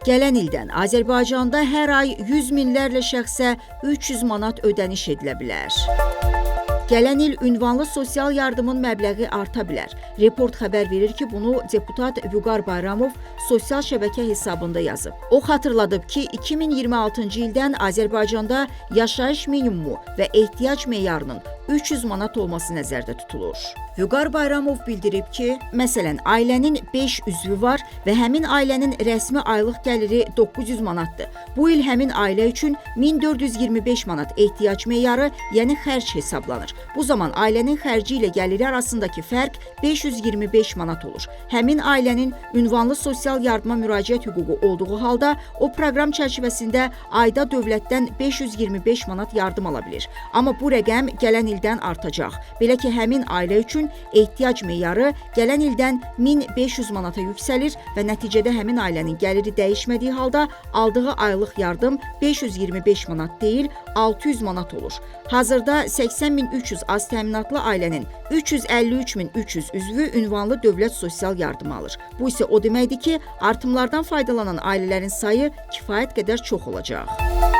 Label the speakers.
Speaker 1: Gələn ildən Azərbaycanda hər ay 100 minlərlə şəxsə 300 manat ödəniş edilə bilər. Gələn il ünvanlı sosial yardımın məbləği arta bilər. Report xəbər verir ki, bunu deputat Vüqar Bayramov sosial şəbəkə hesabında yazıb. O xatırladıb ki, 2026-cı ildən Azərbaycanda yaşayış minimumu və ehtiyac meyarının 300 manat olması nəzərdə tutulur. Vüqar Bayramov bildirib ki, məsələn, ailənin 5 üzvü var və həmin ailənin rəsmi aylıq gəliri 900 manatdır. Bu il həmin ailə üçün 1425 manat ehtiyac meyarı, yəni xərc hesablanır. Bu zaman ailənin xərci ilə gəliri arasındakı fərq 525 manat olur. Həmin ailənin ünvanlı sosial yardıma müraciət hüququ olduğu halda o proqram çərçivəsində ayda dövlətdən 525 manat yardım ala bilir. Amma bu rəqəm gələn ildən artacaq. Belə ki, həmin ailə üçün ehtiyac meyarı gələn ildən 1500 manata yüksəlir və nəticədə həmin ailənin gəliri dəyişmədiyi halda aldığı aylıq yardım 525 manat deyil, 600 manat olur. Hazırda 80.300 az təminatlı ailənin 353.300 üzvü ünvanlı dövlət sosial yardımı alır. Bu isə o deməkdir ki, artımlardan faydalanan ailələrin sayı kifayət qədər çox olacaq.